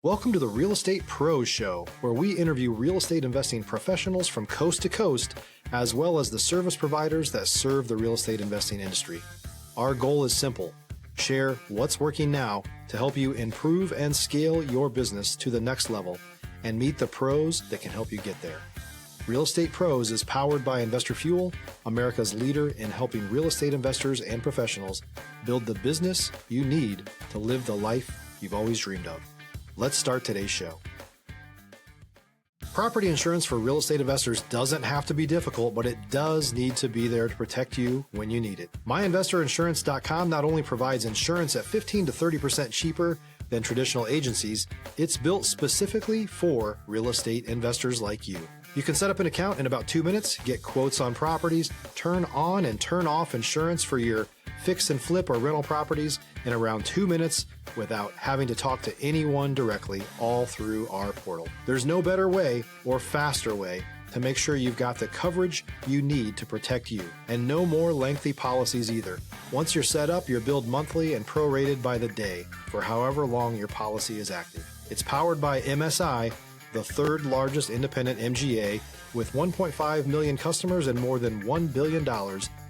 Welcome to the Real Estate Pros Show, where we interview real estate investing professionals from coast to coast, as well as the service providers that serve the real estate investing industry. Our goal is simple: share what's working now to help you improve and scale your business to the next level and meet the pros that can help you get there. Real Estate Pros is powered by Investor Fuel, America's leader in helping real estate investors and professionals build the business you need to live the life you've always dreamed of. Let's start today's show. Property insurance for real estate investors doesn't have to be difficult, but it does need to be there to protect you when you need it. MyInvestorInsurance.com not only provides insurance at 15 to 30% cheaper than traditional agencies, it's built specifically for real estate investors like you. You can set up an account in about 2 minutes, get quotes on properties, turn on and turn off insurance for your fix and flip or rental properties in around 2 minutes without having to talk to anyone directly, all through our portal. There's no better way or faster way to make sure you've got the coverage you need to protect you, and no more lengthy policies either. Once you're set up, you're billed monthly and prorated by the day for however long your policy is active. It's powered by MSI, the third largest independent MGA, with 1.5 million customers and more than $1 billion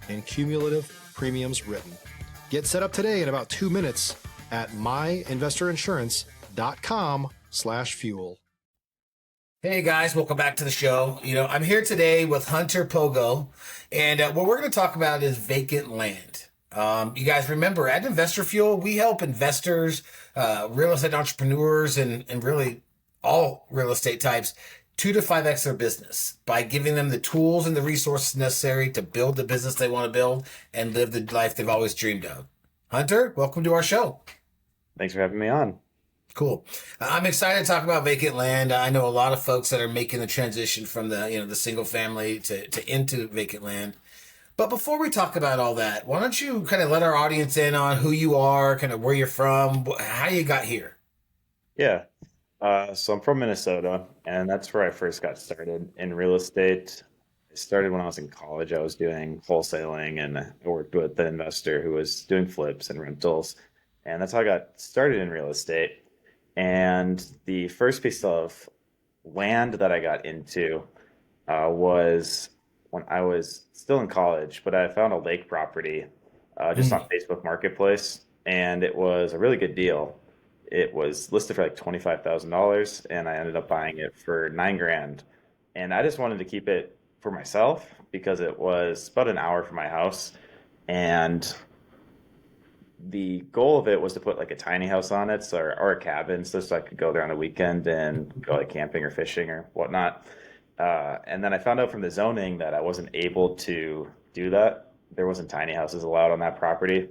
in cumulative premiums written. Get set up today in about 2 minutes at myinvestorinsurance.com/fuel. Hey guys, welcome back to the show. I'm here today with Hunter Pogo, and what we're going to talk about is vacant land. You guys remember at Investor Fuel, we help investors, real estate entrepreneurs, and really all real estate types 2 to 5x their business by giving them the tools and the resources necessary to build the business they want to build and live the life they've always dreamed of. Hunter, welcome to our show. Thanks for having me on. Cool. I'm excited to talk about vacant land. I know a lot of folks that are making the transition from the single family to into vacant land. But before we talk about all that, why don't you kind of let our audience in on who you are, kind of where you're from, how you got here? Yeah. So I'm from Minnesota, and that's where I first got started in real estate. I started when I was in college. I was doing wholesaling, and I worked with an investor who was doing flips and rentals. And that's how I got started in real estate. And the first piece of land that I got into was when I was still in college, but I found a lake property just on Facebook Marketplace, and it was a really good deal. It was listed for like $25,000, and I ended up buying it for $9,000. And I just wanted to keep it for myself because it was about an hour from my house. And the goal of it was to put like a tiny house on it, or a cabin, so I could go there on the weekend and go like camping or fishing or whatnot. And then I found out from the zoning that I wasn't able to do that. There wasn't tiny houses allowed on that property.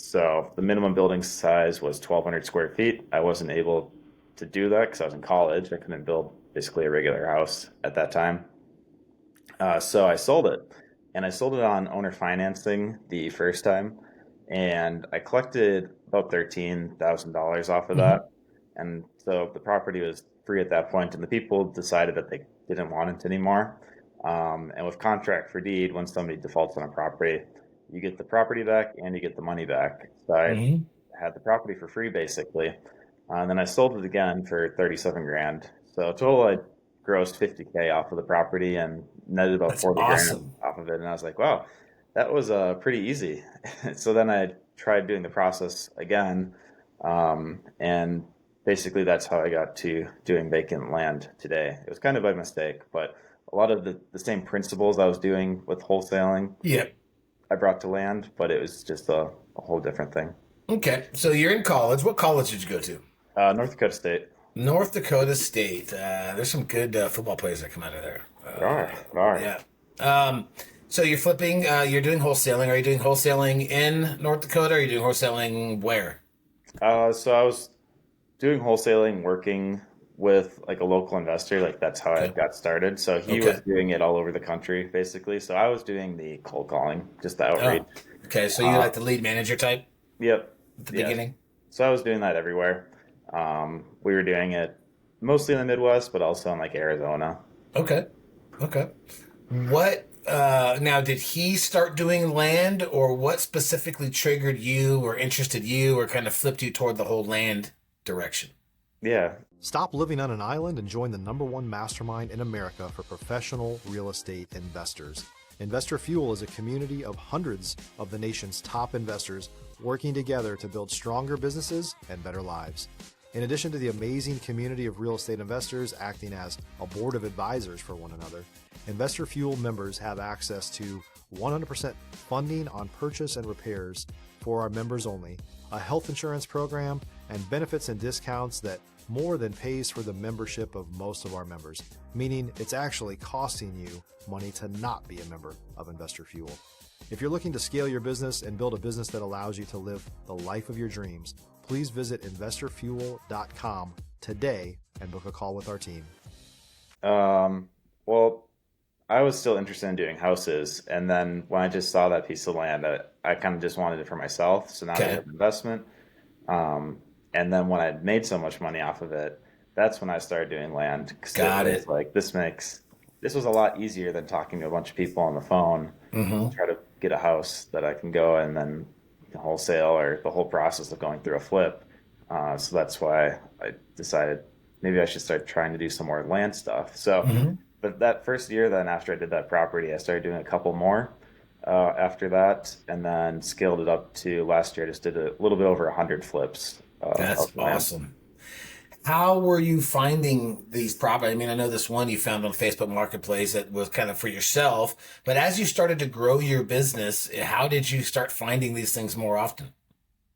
So the minimum building size was 1,200 square feet. I wasn't able to do that because I was in college. I couldn't build basically a regular house at that time. So I sold it, and I sold it on owner financing the first time. And I collected about $13,000 off of that. And so the property was free at that point, and the people decided that they didn't want it anymore. And with contract for deed, when somebody defaults on a property, you get the property back and you get the money back. So I had the property for free basically. And then I sold it again for $37,000. So total I grossed $50K off of the property and netted about $40,000 off of it. And I was like, wow, that was pretty easy. So then I tried doing the process again. And basically that's how I got to doing vacant land today. It was kind of by mistake, but a lot of the same principles I was doing with wholesaling. Yeah. I brought to land, but it was just a whole different thing. Okay. So you're in college. What college did you go to? North Dakota State. North Dakota State. There's some good football players that come out of there. There are. Yeah. So you're flipping, you're doing wholesaling. Are you doing wholesaling in North Dakota, or are you doing wholesaling where? So I was doing wholesaling, working with like a local investor. Like that's how I got started. So he was doing it all over the country, basically. So I was doing the cold calling, just the outreach. Oh, okay, so you're like the lead manager type? Yep. At the beginning? So I was doing that everywhere. We were doing it mostly in the Midwest, but also in like Arizona. Okay. What, now did he start doing land, or what specifically triggered you or interested you or kind of flipped you toward the whole land direction? Yeah. Stop living on an island and join the #1 mastermind in America for professional real estate investors. Investor Fuel is a community of hundreds of the nation's top investors working together to build stronger businesses and better lives. In addition to the amazing community of real estate investors acting as a board of advisors for one another, Investor Fuel members have access to 100% funding on purchase and repairs for our members only, a health insurance program, and benefits and discounts that more than pays for the membership of most of our members, meaning it's actually costing you money to not be a member of Investor Fuel. If you're looking to scale your business and build a business that allows you to live the life of your dreams, please visit investorfuel.com today and book a call with our team. Well, I was still interested in doing houses, and then when I just saw that piece of land, I kind of just wanted it for myself. So now I have an investment. And then when I made so much money off of it, that's when I started doing land. Got it. Like this was a lot easier than talking to a bunch of people on the phone, try to get a house that I can go and then wholesale, or the whole process of going through a flip. So that's why I decided maybe I should start trying to do some more land stuff. So, but that first year, then after I did that property, I started doing a couple more after that, and then scaled it up to last year. I just did a little bit over 100 flips. That's awesome. How were you finding these properties? I mean, I know this one you found on Facebook Marketplace that was kind of for yourself, but as you started to grow your business, how did you start finding these things more often?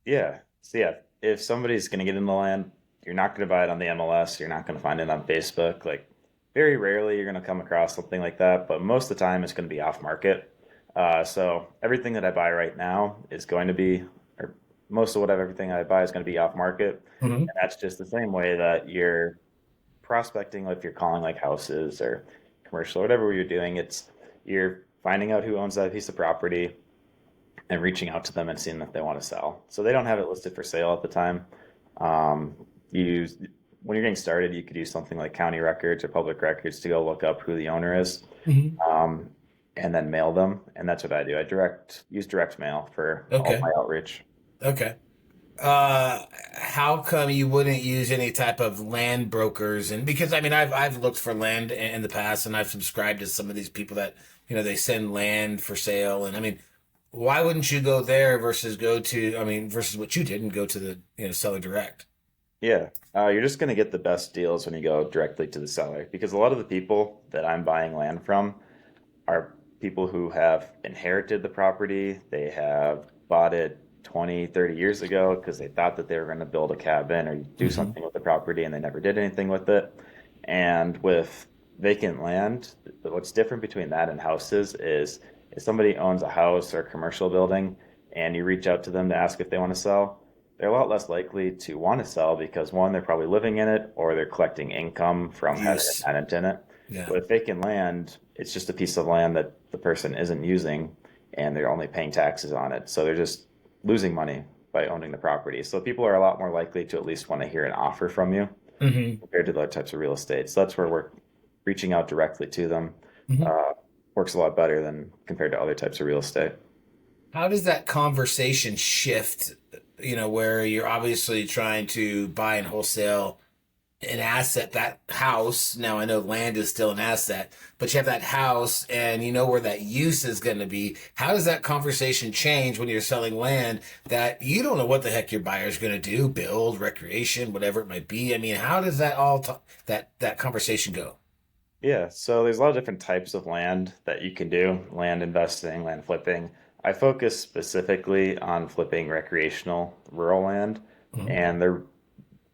Yeah. So yeah, if somebody's going to get into land, you're not going to buy it on the MLS. You're not going to find it on Facebook. Like very rarely you're going to come across something like that, but most of the time it's going to be off market. So everything that I buy right now is going to be, or most of everything I buy is going to be off market. And that's just the same way that you're prospecting, if you're calling like houses or commercial or whatever you're doing, you're finding out who owns that piece of property and reaching out to them and seeing if they want to sell. So they don't have it listed for sale at the time. When you're getting started, you could use something like county records or public records to go look up who the owner is, and then mail them. And that's what I do. I use direct mail for all my outreach. Okay. How come you wouldn't use any type of land brokers? And because I mean, I've looked for land in the past, and I've subscribed to some of these people that, they send land for sale. And I mean, why wouldn't you go there versus versus what you did and go to the, seller direct? Yeah. You're just going to get the best deals when you go directly to the seller, because a lot of the people that I'm buying land from are people who have inherited the property. They have bought it 20, 30 years ago because they thought that they were going to build a cabin or do something with the property, and they never did anything with it. And with vacant land, what's different between that and houses is if somebody owns a house or a commercial building and you reach out to them to ask if they want to sell, they're a lot less likely to want to sell because, one, they're probably living in it or they're collecting income from having a tenant in it. Yeah. With vacant land, it's just a piece of land that the person isn't using and they're only paying taxes on it. So they're just losing money by owning the property. So people are a lot more likely to at least want to hear an offer from you compared to the other types of real estate. So that's where we're reaching out directly to them. Works a lot better than compared to other types of real estate. How does that conversation shift, where you're obviously trying to buy and wholesale an asset, that house? Now I know land is still an asset, but you have that house and you know where that use is going to be. How does that conversation change when you're selling land that you don't know what the heck your buyer's going to do, build, recreation, whatever it might be? I mean, how does that that conversation go? Yeah, so there's a lot of different types of land that you can do: land investing, land flipping. I focus specifically on flipping recreational rural land, and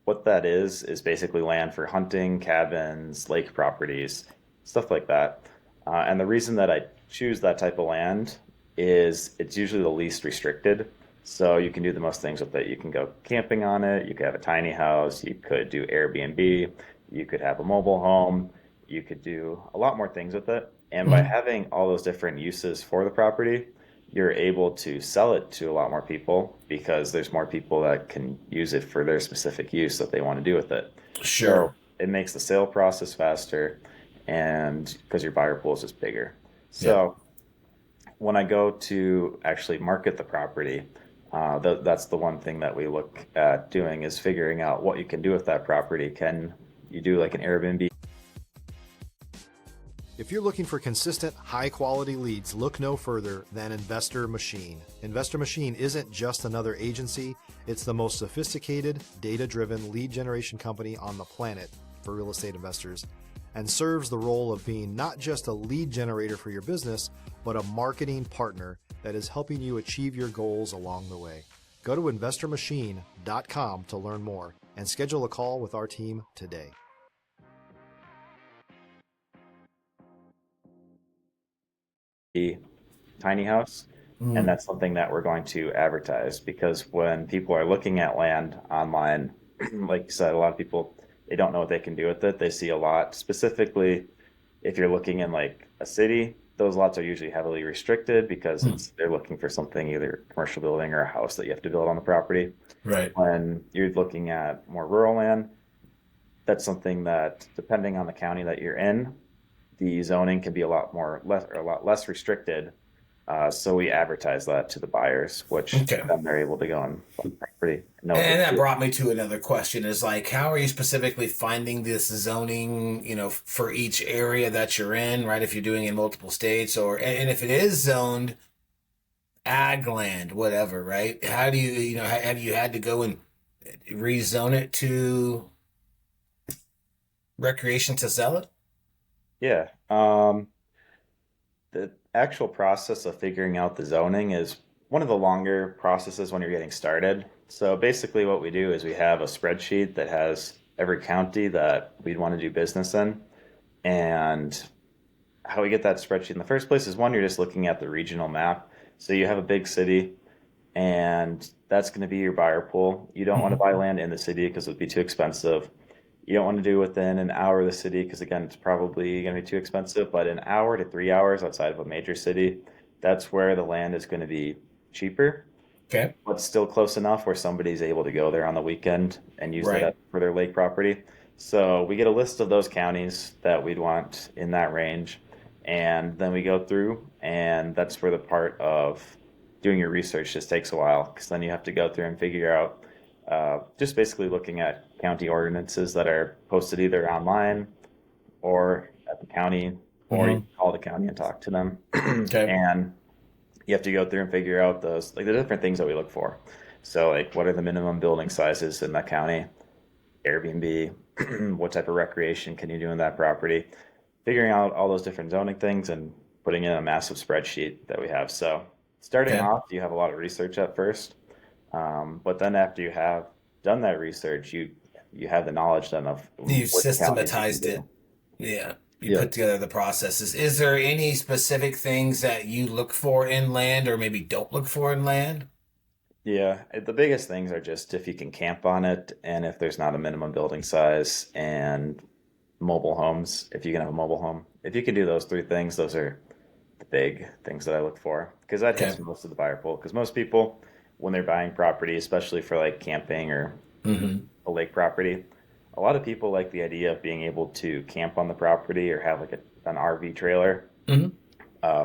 what that is basically land for hunting, cabins, lake properties, stuff like that. And the reason that I choose that type of land is it's usually the least restricted. So you can do the most things with it. You can go camping on it. You could have a tiny house. You could do Airbnb. You could have a mobile home. You could do a lot more things with it. And by having all those different uses for the property, you're able to sell it to a lot more people because there's more people that can use it for their specific use that they want to do with it. Sure. So it makes the sale process faster, and because your buyer pool is just bigger. So when I go to actually market the property, That's the one thing that we look at doing is figuring out what you can do with that property. Can you do like an Airbnb? If you're looking for consistent, high-quality leads, look no further than Investor Machine. Investor Machine isn't just another agency. It's the most sophisticated, data-driven lead generation company on the planet for real estate investors, and serves the role of being not just a lead generator for your business, but a marketing partner that is helping you achieve your goals along the way. Go to investormachine.com to learn more and schedule a call with our team today. Tiny house, and that's something that we're going to advertise, because when people are looking at land online, like you said, a lot of people, they don't know what they can do with it. They see a lot. Specifically, if you're looking in like a city, those lots are usually heavily restricted because they're looking for something, either a commercial building or a house that you have to build on the property. Right. When you're looking at more rural land, that's something that, depending on the county that you're in, the zoning can be a lot less restricted. So we advertise that to the buyers, which then they're able to go and buy the property. And that brought me to another question: is like, how are you specifically finding this zoning, for each area that you're in, right? If you're doing it in multiple states, and if it is zoned ag land, whatever, right? How do you, have you had to go and rezone it to recreation to sell it? Yeah. The actual process of figuring out the zoning is one of the longer processes when you're getting started. So basically what we do is we have a spreadsheet that has every county that we'd want to do business in. And how we get that spreadsheet in the first place is, one, you're just looking at the regional map. So you have a big city, and that's going to be your buyer pool. You don't want to buy land in the city because it would be too expensive. You don't want to do within an hour of the city because, again, it's probably going to be too expensive. But an hour to 3 hours outside of a major city, that's where the land is going to be cheaper. Okay. But still close enough where somebody's able to go there on the weekend and use Right. that for their lake property. So we get a list of those counties that we'd want in that range. And then we go through, and that's where the part of doing your research just takes a while, because then you have to go through and figure out, just basically looking at county ordinances that are posted either online or at the county, or you can call the county and talk to them. Okay. And you have to go through and figure out those, like, the different things that we look for. So, like, what are the minimum building sizes in that county? Airbnb, what type of recreation can you do in that property? Figuring out all those different zoning things and putting in a massive spreadsheet that we have. So starting off, you have a lot of research at first. But then after you have done that research, you have the knowledge then of You've which counties you can systematized do. it. Yeah. You put together the processes. Is there any specific things that you look for in land, or maybe don't look for in land? Yeah, the biggest things are just if you can camp on it, and if there's not a minimum building size, and mobile homes, if you can have a mobile home. If you can do those three things, those are the big things that I look for, because that hits most of the buyer pool. Because most people, when they're buying property, especially for like camping or a lake property, a lot of people like the idea of being able to camp on the property or have like an RV trailer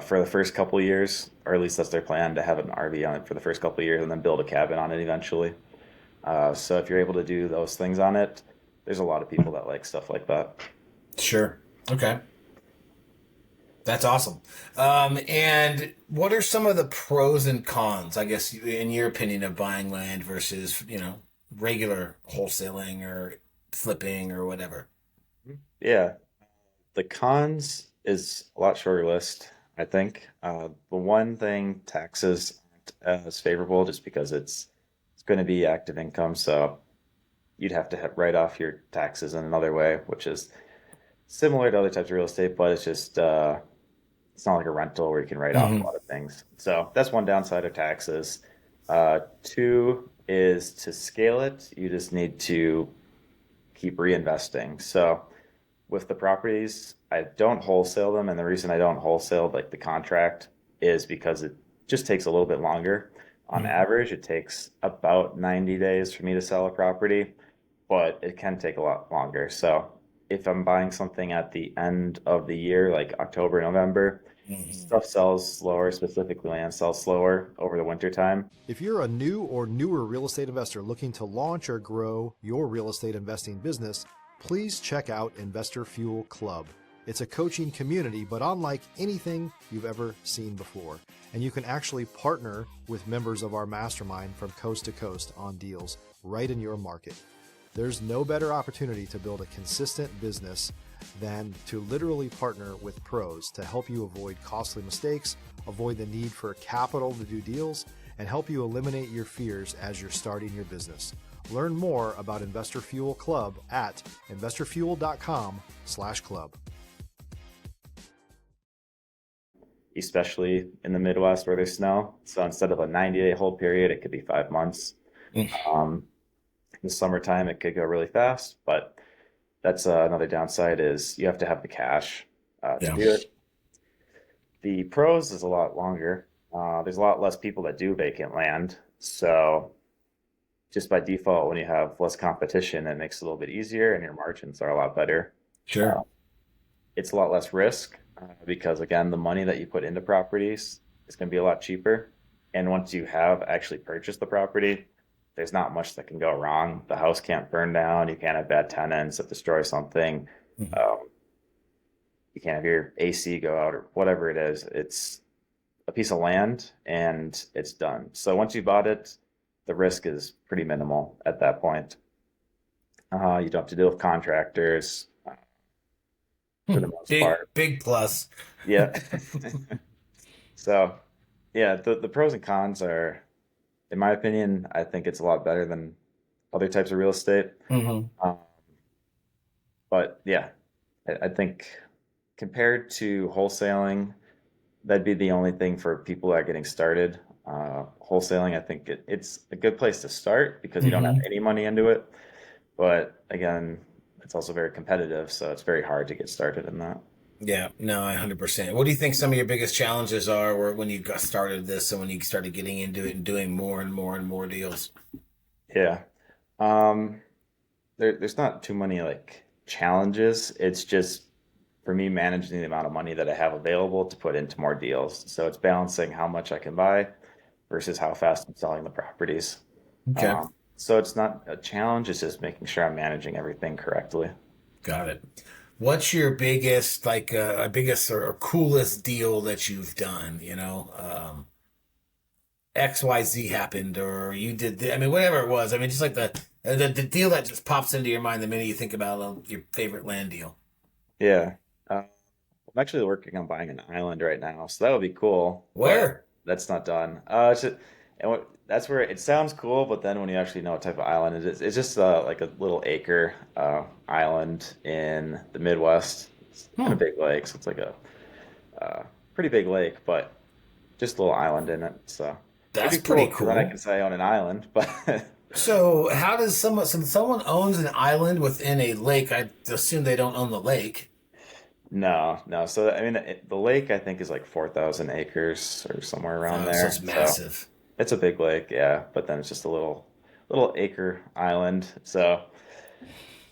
for the first couple of years, or at least that's their plan, to have an RV on it for the first couple of years and then build a cabin on it eventually. So if you're able to do those things on it, there's a lot of people that like stuff like that. Sure. Okay. That's awesome. And what are some of the pros and cons, I guess, in your opinion, of buying land versus, regular wholesaling or flipping or whatever? Yeah, the cons is a lot shorter list, I think. The one thing, taxes aren't as favorable, just because it's going to be active income, so you'd have to write off your taxes in another way, which is similar to other types of real estate, but it's just it's not like a rental where you can write off a lot of things. So that's one downside of taxes. Two is, to scale it, you just need to keep reinvesting. So with the properties, I don't wholesale them, and the reason I don't wholesale like the contract is because it just takes a little bit longer. On average, it takes about 90 days for me to sell a property, but it can take a lot longer. So if I'm buying something at the end of the year, like October, November, stuff sells slower, specifically land sells slower over the winter time. If you're a new or newer real estate investor looking to launch or grow your real estate investing business, please check out Investor Fuel Club. It's a coaching community, but unlike anything you've ever seen before. And you can actually partner with members of our mastermind from coast to coast on deals right in your market. There's no better opportunity to build a consistent business than to literally partner with pros to help you avoid costly mistakes, avoid the need for capital to do deals, and help you eliminate your fears as you're starting your business. Learn more about Investor Fuel Club at investorfuel.com/club. Especially in the Midwest where there's snow. So instead of a 90-day hold period, it could be 5 months. In the summertime, it could go really fast, but that's another downside is you have to have the cash to do it. The pros is a lot longer. There's a lot less people that do vacant land. So just by default, when you have less competition, it makes it a little bit easier and your margins are a lot better. Sure. It's a lot less risk because, again, the money that you put into properties is going to be a lot cheaper. And once you have actually purchased the property, there's not much that can go wrong. The house can't burn down. You can't have bad tenants that destroy something. You can't have your AC go out or whatever it is. It's a piece of land and it's done. So once you bought it, the risk is pretty minimal at that point. You don't have to deal with contractors for the most part. Big plus. Yeah. So, yeah, the pros and cons are, in my opinion, I think it's a lot better than other types of real estate. But yeah, I think compared to wholesaling, that'd be the only thing for people that are getting started. Wholesaling, I think it's a good place to start because you don't have any money into it. But again, it's also very competitive, so it's very hard to get started in that. Yeah, no, 100%. What do you think some of your biggest challenges are when you got started this and when you started getting into it and doing more and more and more deals? Yeah. There's not too many like challenges. It's just for me managing the amount of money that I have available to put into more deals. So it's balancing how much I can buy versus how fast I'm selling the properties. Okay. So it's not a challenge. It's just making sure I'm managing everything correctly. Got it. What's your biggest, biggest or coolest deal that you've done? XYZ happened, or you did. Whatever it was. Just like the deal that just pops into your mind the minute you think about your favorite land deal. Yeah. I'm actually working on buying an island right now, so that would be cool. Where? That's not done. That's where it sounds cool, but then when you actually know what type of island it is, it's just like a little acre island in the Midwest. It's kind of big lake, so it's like a pretty big lake, but just a little island in it. So that's pretty cool. Then I can say I own an island, but. So how does someone owns an island within a lake? I assume they don't own the lake. No. So the lake I think is like 4,000 acres or somewhere around there. So it's massive. So it's a big lake, yeah, but then it's just a little acre island. So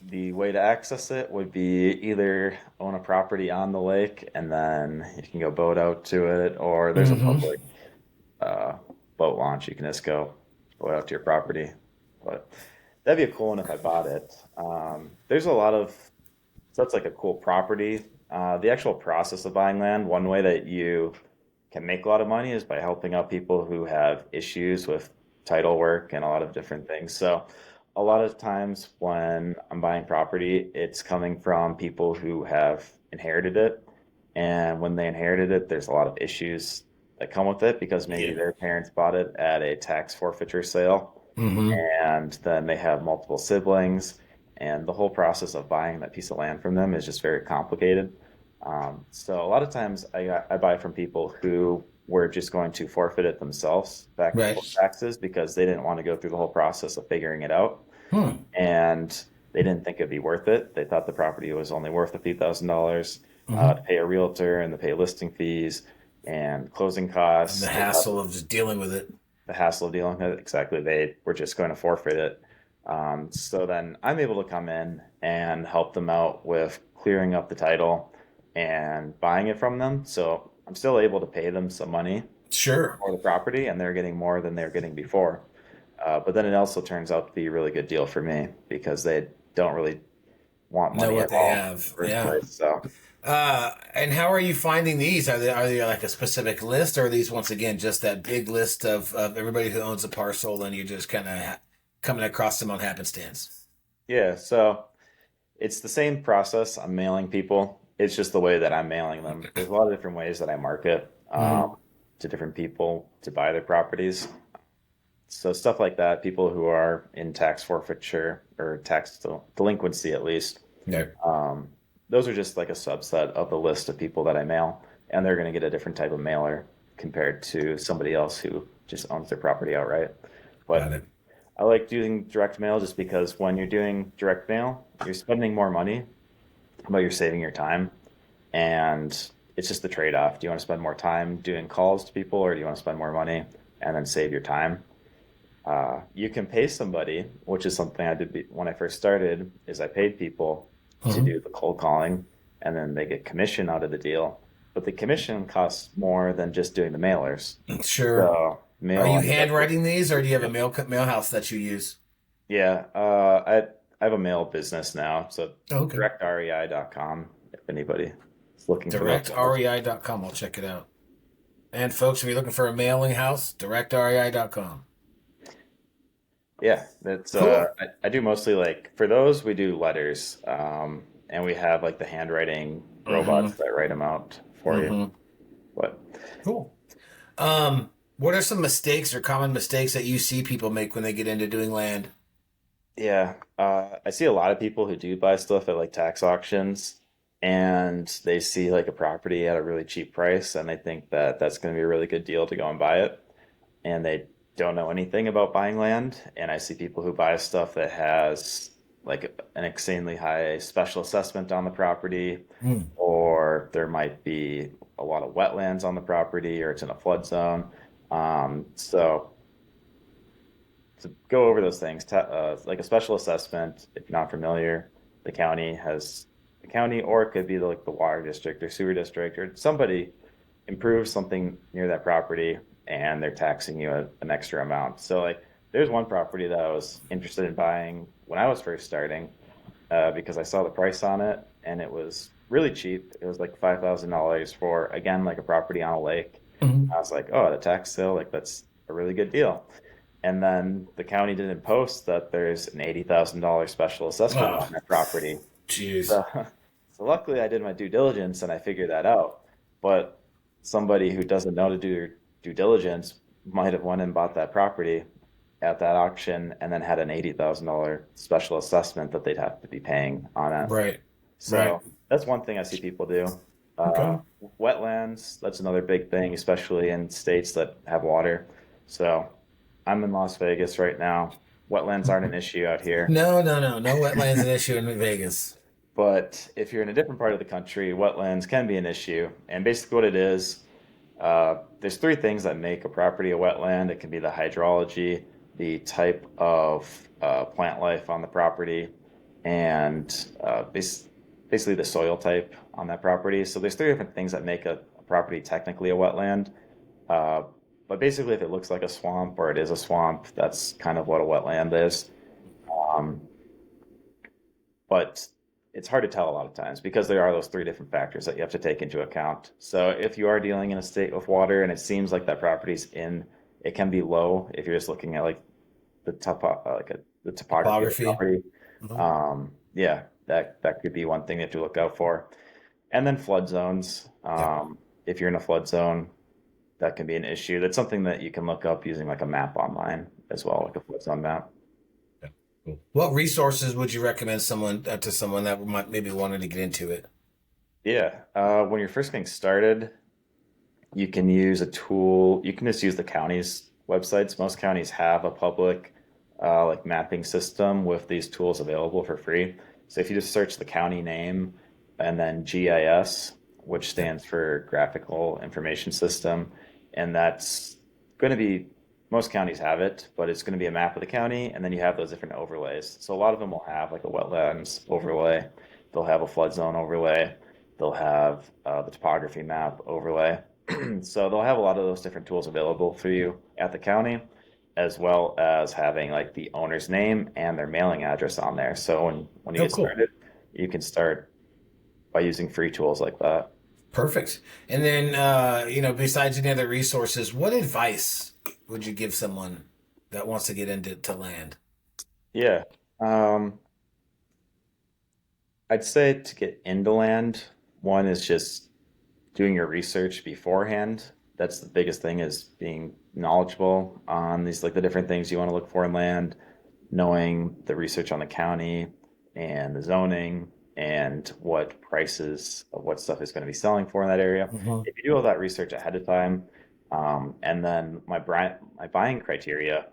the way to access it would be either own a property on the lake and then you can go boat out to it, or there's a public boat launch. You can just go boat out to your property. But that'd be a cool one if I bought it. There's a lot of, so that's like a cool property. The actual process of buying land, one way that you can make a lot of money is by helping out people who have issues with title work and a lot of different things. So a lot of times when I'm buying property, it's coming from people who have inherited it. And when they inherited it, there's a lot of issues that come with it because maybe their parents bought it at a tax forfeiture sale. And then they have multiple siblings, and the whole process of buying that piece of land from them is just very complicated. So a lot of times I buy from people who were just going to forfeit it themselves back to taxes because they didn't want to go through the whole process of figuring it out. And they didn't think it'd be worth it. They thought the property was only worth a few $1,000s to pay a realtor and to pay listing fees and closing costs. And the hassle of just dealing with it. The hassle of dealing with it. Exactly. They were just going to forfeit it So then I'm able to come in and help them out with clearing up the title and buying it from them. So I'm still able to pay them some money Sure. for the property, and they're getting more than they're getting before. But then it also turns out to be a really good deal for me because they don't really want Know money what at they all in have. the first Yeah. place. So And how are you finding these? Are they like a specific list, or are these once again just that big list of everybody who owns a parcel, and you're just kind of coming across them on happenstance? yeah, so it's the same process. I'm mailing people. It's just the way that I'm mailing them. There's a lot of different ways that I market Hmm. to different people to buy their properties. So stuff like that, people who are in tax forfeiture or delinquency at least, Yeah. um, those are just like a subset of the list of people that I mail, and they're going to get a different type of mailer compared to somebody else who just owns their property outright. Got But it. I like doing direct mail just because when you're doing direct mail, you're spending more money, but you're saving your time. And it's just the trade-off. Do you want to spend more time doing calls to people, or do you want to spend more money and then save your time? You can pay somebody, which is something I did when I first started, is I paid people to Hmm. do the cold calling, and then they get commission out of the deal. But the commission costs more than just doing the mailers. Sure. So Are mail you ended up, handwriting these, or do you have a mail house that you use? yeah. I have a mail business now, so Okay. directrei.com if anybody is looking for those jobs. DirectREI.com. I'll check it out. And folks, if you're looking for a mailing house, DirectREI.com. Yeah, that's Cool. I do mostly like for those we do letters, and we have like the handwriting Mm-hmm. robots that write them out for you. Mm-hmm. But Cool. What are some mistakes or common mistakes that you see people make when they get into doing land? yeah, I see a lot of people who do buy stuff at like tax auctions, and they see like a property at a really cheap price, and they think that that's going to be a really good deal to go and buy it, and they don't know anything about buying land. And I see people who buy stuff that has like an insanely high special assessment on the property, Mm. or there might be a lot of wetlands on the property, or it's in a flood zone. So to go over those things, like a special assessment, if you're not familiar, the county, or it could be like the water district or sewer district, or somebody improves something near that property and they're taxing you an extra amount. So like there's one property that I was interested in buying when I was first starting, because I saw the price on it and it was really cheap. It was like $5,000 for, again, like a property on a lake. Mhm. I was like, oh, at a tax sale, like that's a really good deal. And then the county didn't post that there's an $80,000 special assessment Oh, on that property. jeez. So, so luckily I did my due diligence and I figured that out. But somebody who doesn't know to do their due diligence might have went and bought that property at that auction and then had an $80,000 special assessment that they'd have to be paying on it. Right. Right. So that's one thing I see people do. Okay. Uh, Wetlands, that's another big thing, especially in states that have water. So I'm in Las Vegas right now. Wetlands aren't an issue out here. No, no, no. No wetlands an issue in Vegas. But if you're in a different part of the country, wetlands can be an issue. And basically, what it is, there's three things that make a property a wetland. It can be the hydrology, the type of plant life on the property, and basically the soil type on that property. So there's three different things that make a property technically a wetland. Uh, but basically, if it looks like a swamp or it is a swamp, that's kind of what a wetland is. Um, but it's hard to tell a lot of times because there are those three different factors that you have to take into account. So if you are dealing in a state with water and it seems like that property's in, it can be low if you're just looking at like the topography of the Topography. property. Mhm. Yeah, that could be one thing you have to look out for. And then flood zones. Yep. If you're in a flood zone, that can be an issue. That's something that you can look up using like a map online as well, like a flood zone map. Yeah. Cool. What resources would you recommend someone to someone that might maybe wanted to get into it? Yeah, when you're first getting started, you can use a tool. You can just use the county's websites. Most counties have a public like mapping system with these tools available for free. So if you just search the county name and then GIS, which Yep. stands for Graphical Information System, and that's going to be most counties have it, but it's going to be a map of the county, and then you have those different overlays. So a lot of them will have like a wetlands overlay, they'll have a flood zone overlay, they'll have the topography map overlay. So they'll have a lot of those different tools available for you at the county, as well as having like the owner's name and their mailing address on there. So when you get started, you can start by using free tools like that. Perfect. And then, besides any other resources, what advice would you give someone that wants to get into land? Yeah. I'd say to get into land, one is just doing your research beforehand. That's the biggest thing, is being knowledgeable on these, like the different things you want to look for in land, knowing the research on the county and the zoning and what prices of what stuff is going to be selling for in that area. Mhm. If you do all that research ahead of time, and then my buying criteria,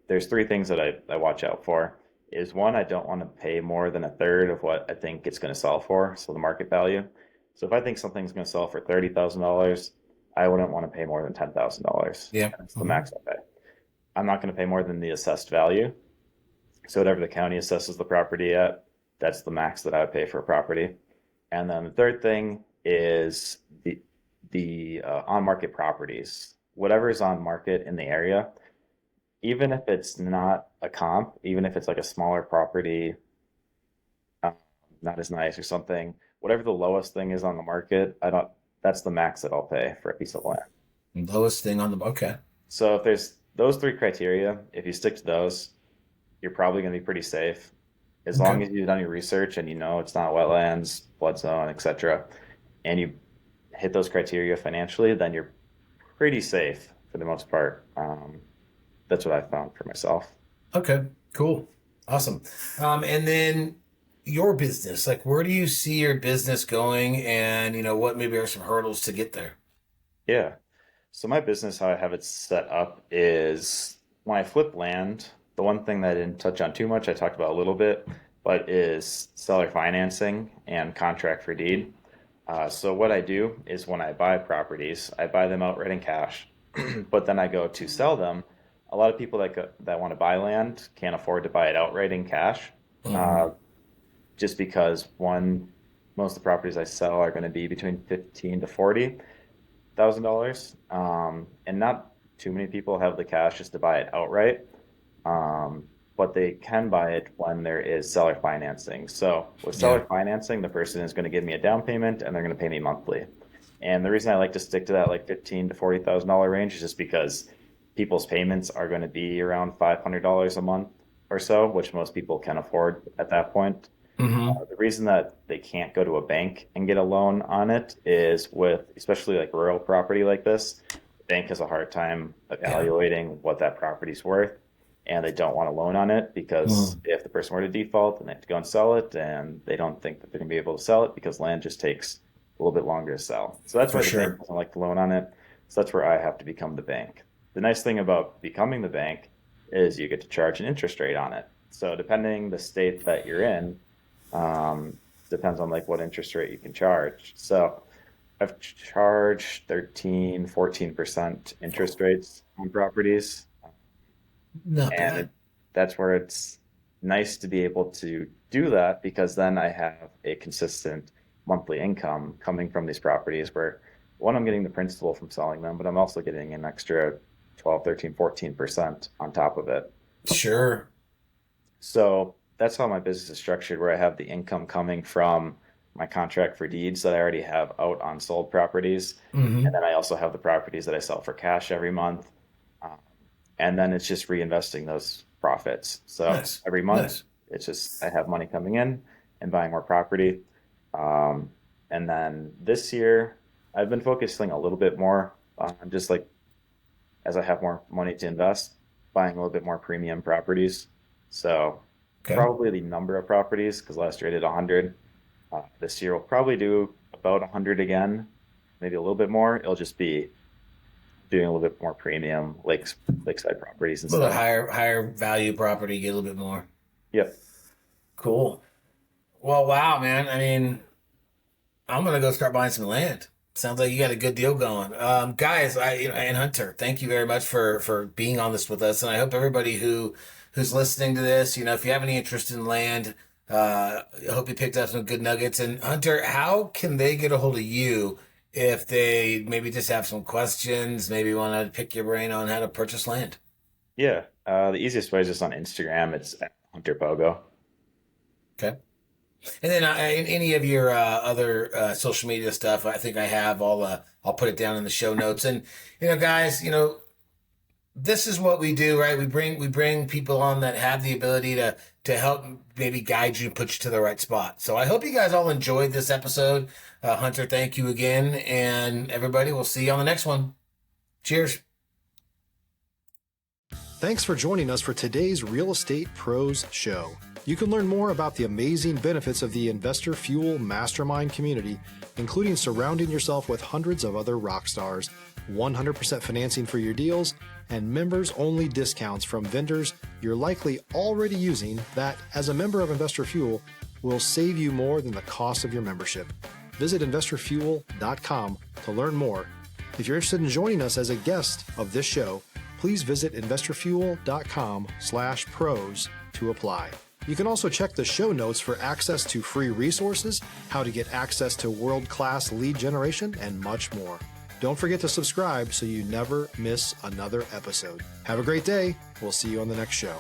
there's three things that I watch out for. Is one, I don't want to pay more than a third of what I think it's going to sell for, so the market value. So if I think something's going to sell for $30,000, I wouldn't want to pay more than $10,000. Yeah. That's the max I pay. I'm not going to pay more than the assessed value. So whatever the county assesses the property at, that's the max that I would pay for a property. And then the third thing is the on-market properties. Whatever is on market in the area, even if it's not a comp, even if it's like a smaller property, not as nice or something, whatever the lowest thing is on the market, that's the max that I'll pay for a piece of land. Lowest thing on the, okay. So if there's those three criteria, if you stick to those, you're probably going to be pretty safe. As long as you've done your research and you know it's not wetlands, flood zone, etc., and you hit those criteria financially, then you're pretty safe for the most part. That's what I found for myself. Okay, cool. Awesome. And then your business, like where do you see your business going, and what maybe are some hurdles to get there? Yeah. So my business, how I have it set up is when I flip land, the one thing that I didn't touch on too much, I talked about a little bit, but is seller financing and contract for deed. So what I do is when I buy properties, I buy them outright in cash, but then I go to sell them. A lot of people that want to buy land can't afford to buy it outright in cash, just because most of the properties I sell are going to be between $15,000 to $40,000, and not too many people have the cash just to buy it outright. But they can buy it when there is seller financing. So with seller financing, the person is going to give me a down payment and they're going to pay me monthly. And the reason I like to stick to that like $15,000 to $40,000 range is just because people's payments are going to be around $500 a month or so, which most people can afford at that point. The reason that they can't go to a bank and get a loan on it is especially like rural property like this, the bank has a hard time evaluating what that property's worth, and they don't want a loan on it because if the person were to default, then they have to go and sell it, and they don't think that they're going to be able to sell it because land just takes a little bit longer to sell. So that's why the bank doesn't like the loan on it. So that's where I have to become the bank. The nice thing about becoming the bank is you get to charge an interest rate on it. So depending the state that you're in, depends on like what interest rate you can charge. So I've charged 13-14% interest rates on properties. Not bad. And that's where it's nice to be able to do that, because then I have a consistent monthly income coming from these properties where, one, I'm getting the principal from selling them, but I'm also getting an extra 12, 13, 14% on top of it. Sure. So that's how my business is structured, where I have the income coming from my contract for deeds that I already have out on sold properties. And then I also have the properties that I sell for cash every month. And then it's just reinvesting those profits. So every month, it's just I have money coming in and buying more property. And then this year, I've been focusing a little bit more on just like, as I have more money to invest, buying a little bit more premium properties. So probably the number of properties, because last year I did 100. This year we'll probably do about 100 again, maybe a little bit more. It'll just be doing a little bit more premium lakeside properties and A little stuff. higher value property, get a little bit more. Yep. Cool. Well, wow, man. I mean, I'm gonna go start buying some land. Sounds like you got a good deal going. Guys, and Hunter, thank you very much for being on this with us. And I hope everybody who's listening to this, if you have any interest in land, I hope you picked up some good nuggets. And Hunter, how can they get a hold of you if they maybe just have some questions, maybe want to pick your brain on how to purchase land? Yeah, the easiest way is just on Instagram. It's at Hunter Pogo. Okay. And then in any of your other social media stuff, I think I have I'll put it down in the show notes. And guys, this is what we do, right? We bring people on that have the ability to help maybe guide you and put you to the right spot. So I hope you guys all enjoyed this episode. Hunter, thank you again, and everybody, we'll see you on the next one. Cheers. Thanks for joining us for today's Real Estate Pros Show. You can learn more about the amazing benefits of the Investor Fuel Mastermind community, including surrounding yourself with hundreds of other rock stars, 100% financing for your deals, and members-only discounts from vendors you're likely already using that, as a member of Investor Fuel, will save you more than the cost of your membership. Visit investorfuel.com to learn more. If you're interested in joining us as a guest of this show, please visit investorfuel.com/pros to apply. You can also check the show notes for access to free resources, how to get access to world-class lead generation, and much more. Don't forget to subscribe so you never miss another episode. Have a great day. We'll see you on the next show.